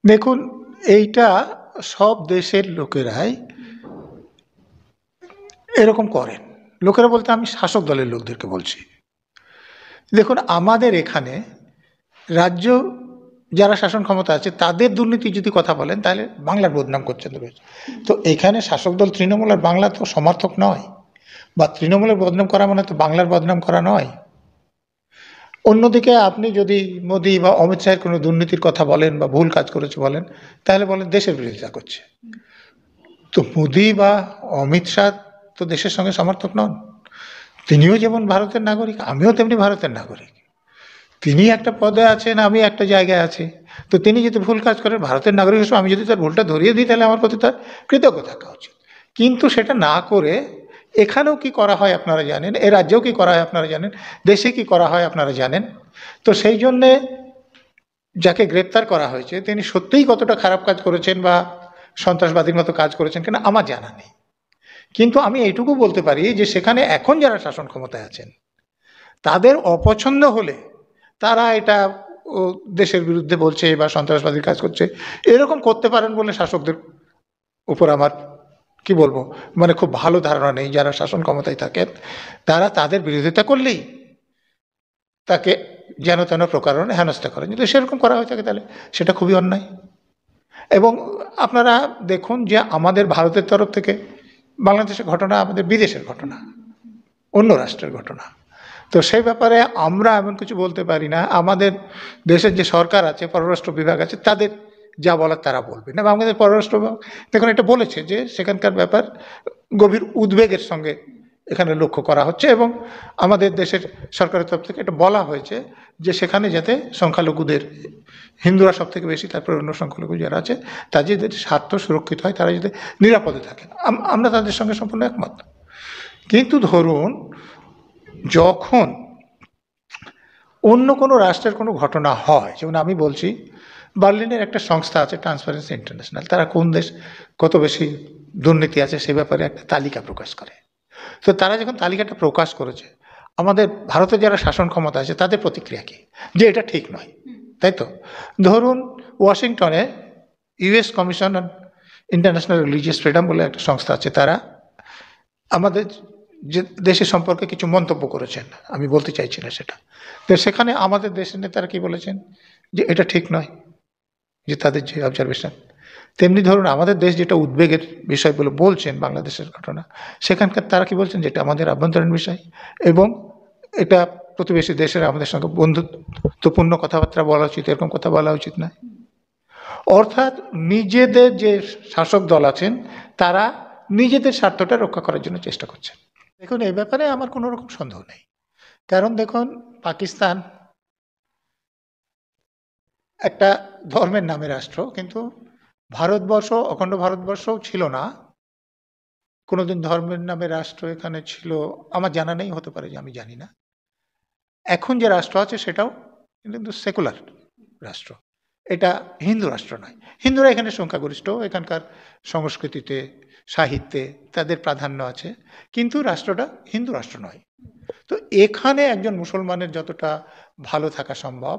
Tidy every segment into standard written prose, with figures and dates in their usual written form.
দেখুন, এইটা সব দেশের লোকেরাই এরকম করেন। লোকেরা বলতে আমি শাসক দলের লোকদেরকে বলছি। দেখুন, আমাদের এখানে রাজ্য যারা শাসন ক্ষমতা আছে তাদের দুর্নীতি যদি কথা বলেন তাহলে বাংলার বদনাম করছেন। তো এখানে শাসক দল তৃণমূল আর বাংলা তো সমর্থক নয়, বা তৃণমূলের বদনাম করা মানে তো বাংলার বদনাম করা নয়। অন্যদিকে আপনি যদি মোদি বা অমিত শাহের কোনো দুর্নীতির কথা বলেন বা ভুল কাজ করেছে বলেন, তাহলে বলেন দেশের বিরোধিতা করছে। তো মোদি বা অমিত শাহ তো দেশের সঙ্গে সমর্থক নন। তিনিও যেমন ভারতের নাগরিক, আমিও তেমনি ভারতের নাগরিক। তিনি একটা পদে আছেন, আমি একটা জায়গায় আছি। তো তিনি যদি ভুল কাজ করেন, ভারতের নাগরিক হিসেবে আমি যদি তার ভুলটা ধরিয়ে দিই, তাহলে আমার প্রতি তার কৃতজ্ঞ থাকা উচিত। কিন্তু সেটা না করে এখানেও কি করা হয় আপনারা জানেন, এ রাজ্যেও কি করা হয় আপনারা জানেন, দেশে কি করা হয় আপনারা জানেন। তো সেই জন্যে যাকে গ্রেপ্তার করা হয়েছে তিনি সত্যিই কতটা খারাপ কাজ করেছেন বা সন্ত্রাসবাদীর মতো কাজ করেছেন কিনা আমার জানা নেই। কিন্তু আমি এইটুকু বলতে পারি যে সেখানে এখন যারা শাসন ক্ষমতায় আছেন তাদের অপছন্দ হলে তারা এটা দেশের বিরুদ্ধে বলছে বা সন্ত্রাসবাদীর কাজ করছে, এরকম করতে পারেন বলে শাসকদের উপর আমার কি বলবো, মানে খুব ভালো ধারণা নেই। যারা শাসন ক্ষমতায় থাকেন তারা তাদের বিরোধিতা করলেই তাকে যেন তেন প্রকারণে হেনস্থা করেন। যদি সেরকম করা হয়ে থাকে তাহলে সেটা খুবই অন্যায়। এবং আপনারা দেখুন যে আমাদের ভারতের তরফ থেকে বাংলাদেশের ঘটনা আমাদের বিদেশের ঘটনা, অন্য রাষ্ট্রের ঘটনা। তো সেই ব্যাপারে আমরা এমন কিছু বলতে পারি না। আমাদের দেশের যে সরকার আছে, পররাষ্ট্র বিভাগ আছে, তাদের যা বলার তারা বলবে না। আমাদের পররাষ্ট্র বিভাগ দেখুন এটা বলেছে যে সেখানকার ব্যাপার গভীর উদ্বেগের সঙ্গে এখানে লক্ষ্য করা হচ্ছে, এবং আমাদের দেশের সরকারের তরফ থেকে এটা বলা হয়েছে যে সেখানে যাতে সংখ্যালঘুদের, হিন্দুরা সব থেকে বেশি, তারপরে অন্য সংখ্যালঘু যারা আছে তাদের স্বার্থ সুরক্ষিত হয়, তারা যাতে নিরাপদে থাকে। আমরা তাদের সঙ্গে সম্পূর্ণ একমত। কিন্তু ধরুন যখন অন্য কোনো রাষ্ট্রের কোনো ঘটনা হয়, যেমন আমি বলছি বার্লিনের একটা সংস্থা আছে ট্রান্সপারেন্সি ইন্টারন্যাশনাল, তারা কোন দেশ কত বেশি দুর্নীতি আছে সে ব্যাপারে একটা তালিকা প্রকাশ করে। তো তারা যখন তালিকাটা প্রকাশ করেছে, আমাদের ভারতের যারা শাসন ক্ষমতা আছে তাদের প্রতিক্রিয়া কি, যে এটা ঠিক নয়, তাই তো? ধরুন ওয়াশিংটনে US commission on international religious freedom বলে একটা সংস্থা আছে, তারা আমাদের যে দেশের সম্পর্কে কিছু মন্তব্য করেছেন, আমি বলতে চাইছি না সেটা। তো সেখানে আমাদের দেশের নেতারা কি বলেছেন, যে এটা ঠিক নয়, যে তাদের যে অবজারভেশন। তেমনি ধরুন আমাদের দেশ যেটা উদ্বেগের বিষয় বলে বলছেন বাংলাদেশের ঘটনা, সেখানকার তারা কি বলছেন যে এটা আমাদের আভ্যন্তরীণ বিষয়, এবং এটা প্রতিবেশী দেশের আমাদের সঙ্গে বন্ধুত্বপূর্ণ কথাবার্তা বলা উচিত, এরকম কথা বলা উচিত নয়। অর্থাৎ নিজেদের যে শাসক দল আছেন তারা নিজেদের স্বার্থটা রক্ষা করার জন্য চেষ্টা করছেন। দেখুন এই ব্যাপারে আমার কোনো রকম সন্দেহ নেই। কারণ দেখুন, পাকিস্তান একটা ধর্মের নামে রাষ্ট্র, কিন্তু ভারতবর্ষ, অখণ্ড ভারতবর্ষও ছিল না কোনোদিন ধর্মের নামে রাষ্ট্র এখানে ছিল আমার জানা নেই, হতে পারে যে আমি জানি না। এখন যে রাষ্ট্র আছে সেটাও কিন্তু সেকুলার রাষ্ট্র, এটা হিন্দু রাষ্ট্র নয়। হিন্দুরা এখানে সংখ্যাগরিষ্ঠ, এখানকার সংস্কৃতিতে, সাহিত্যে তাদের প্রাধান্য আছে, কিন্তু রাষ্ট্রটা হিন্দু রাষ্ট্র নয়। তো এখানে একজন মুসলমানের যতটা ভালো থাকা সম্ভব,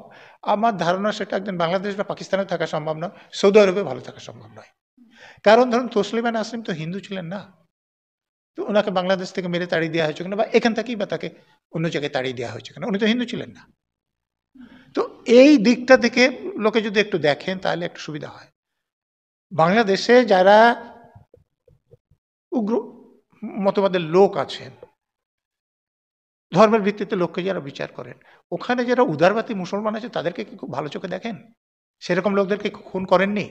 আমার ধারণা সেটা একজন বাংলাদেশ বা পাকিস্তানে থাকা সম্ভব নয়, সৌদি আরবে ভালো থাকা সম্ভব নয়। কারণ ধরুন তসলিমা নাসরিন তো হিন্দু ছিলেন না, তো ওনাকে বাংলাদেশ থেকে মেরে তাড়িয়ে দেওয়া হয়েছে কেন, বা এখান থেকেই বা তাকে অন্য জায়গায় তাড়িয়ে দেওয়া হয়েছে কেন, উনি তো হিন্দু ছিলেন না। তো এই দিকটা থেকে লোকে যদি একটু দেখেন তাহলে একটু সুবিধা হয়। বাংলাদেশে যারা উগ্র মতবাদের লোক আছেন, ধর্মের ভিত্তিতে লোককে যারা বিচার করেন, ওখানে যারা উদারবাদী মুসলমান আছে তাদেরকে কি খুব ভালো চোখে দেখেন? সেরকম লোকদেরকে খুন করেননি?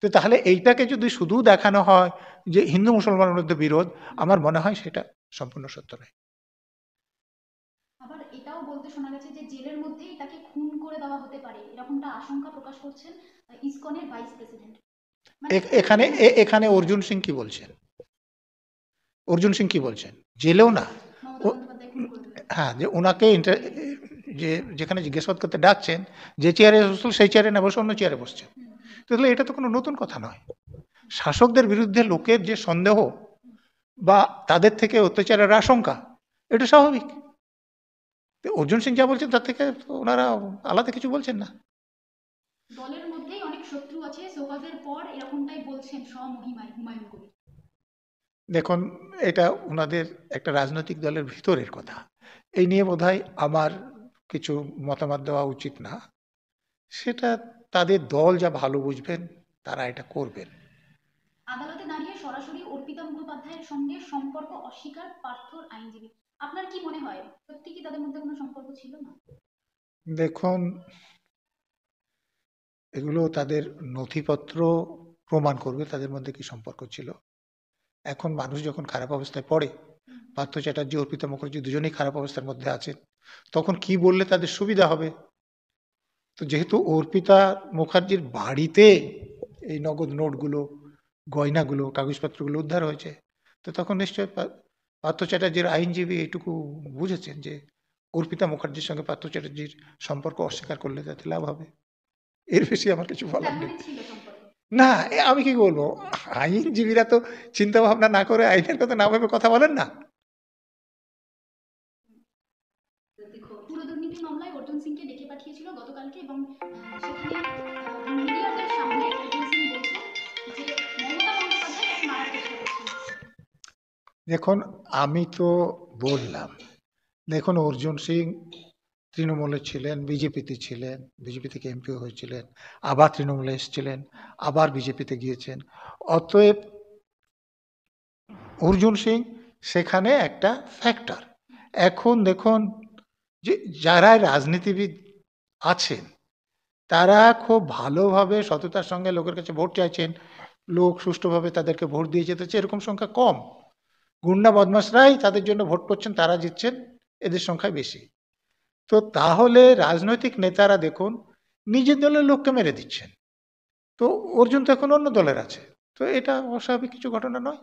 তো তাহলে এইটাকে যদি শুধু দেখানো হয় যে হিন্দু মুসলমানের মধ্যে বিরোধ, আমার মনে হয় সেটা সম্পূর্ণ সত্য নয়। আবার এটাও বলতে শোনা গেছে যে জেলের মধ্যেই তাকে খুন করে দেওয়া হতে পারে, এরকমটা আশঙ্কা প্রকাশ করছেন ইসকনের ভাইস প্রেসিডেন্ট। মানে এখানে এরকম হতে এখানে অর্জুন সিং কি বলছেন? অর্জুন সিং কি বলছেন? জেলেও না, মমতা বন্দ্যোপাধ্যায় খুন করে দেবে। হ্যাঁ, যে ওনাকে যে যেখানে জিজ্ঞাসাবাদ করতে ডাকছেন, যে চেয়ারে বসল সেই চেয়ারে না বসে অন্য চেয়ারে বসছেন। তাহলে এটা তো কোনো নতুন কথা নয়। শাসকদের বিরুদ্ধে লোকের যে সন্দেহ বা তাদের থেকে অত্যাচারের আশঙ্কা, এটা স্বাভাবিক। অর্জুন সিং যা বলছেন তার থেকে ওনারা আলাদা কিছু বলছেন না। দলের মধ্যেই অনেক অনেক শত্রু আছে, সোহাগের পর এরকমটাই বলছেন স্বমহিমায় হুমায়ুন কবির। দেখুন, এটা ওনাদের একটা রাজনৈতিক দলের ভিতরের কথা। এই নিয়ে বোধহয় আমার কিছু মতামত দেওয়া উচিত না। সেটা তাদের দল যা ভালো বুঝবেন তারা এটা করবেন। আদালতে দাঁড়িয়ে সরাসরি অর্পিতা মুখোপাধ্যায়ের সঙ্গে সম্পর্ক অস্বীকার পার্থর আইনজীবী। আপনার কি মনে হয় সত্যি কি তাদের মধ্যে কোনো সম্পর্ক ছিল না? দেখুন, এগুলো তাদের নথিপত্র প্রমাণ করবে তাদের মধ্যে কি সম্পর্ক ছিল। এখন মানুষ যখন খারাপ অবস্থায় পড়ে, পার্থ চ্যাটার্জি অর্পিতা মুখার্জি দুজনেই খারাপ অবস্থার মধ্যে আছেন, তখন কি বললে তাদের সুবিধা হবে। তো যেহেতু অর্পিতা মুখার্জির বাড়িতে এই নগদ নোটগুলো, গয়নাগুলো, কাগজপত্রগুলো উদ্ধার হয়েছে, তো তখন নিশ্চয়ই পার্থ চ্যাটার্জির আইনজীবী এইটুকু বুঝেছেন যে অর্পিতা মুখার্জির সঙ্গে পার্থ চ্যাটার্জির সম্পর্ক অস্বীকার করলে তাতে লাভ হবে। এর বেশি আমার কিছু বলার তার নেই। মানে ছিল সম্পর্ক। না, আমি কি বলবো, আইনজীবীরা তো চিন্তা ভাবনা না করে আইনের কথা না ভেবে কথা বলেন না। পুরো দুর্নীতি মামলায় অর্জুন সিংকে ডেকে পাঠিয়েছিল গতকালকে, এবং সেখানে মিডিয়াদের সামনে অর্জুন সিং বলছেন যে মমতা বন্দ্যোপাধ্যায় তাকে মারার চেষ্টা করছেন। দেখুন, আমি তো বললাম, দেখুন অর্জুন সিং তৃণমূলে ছিলেন, বিজেপিতে ছিলেন, বিজেপি থেকে এমপিও হয়েছিলেন, আবার তৃণমূলে এসেছিলেন, আবার বিজেপিতে গিয়েছেন। অতএব অর্জুন সিং সেখানে একটা ফ্যাক্টর। এখন দেখুন, যে যারা রাজনীতিবিদ আছেন তারা খুব ভালোভাবে সততার সঙ্গে লোকের কাছে ভোট চাইছেন, লোক সুষ্ঠুভাবে তাদেরকে ভোট দিয়ে যেতেছে, এরকম সংখ্যা কম। গুন্ডা বদমাশরাই তাদের জন্য ভোট করছেন, তারা জিতছেন, এদের সংখ্যাই বেশি। তো তাহলে রাজনৈতিক নেতারা দেখুন নিজের দলের লোককে মেরে দিচ্ছেন। তো অর্জুন তো এখন অন্য দলের আছে, তো এটা অস্বাভাবিক কিছু ঘটনা নয়।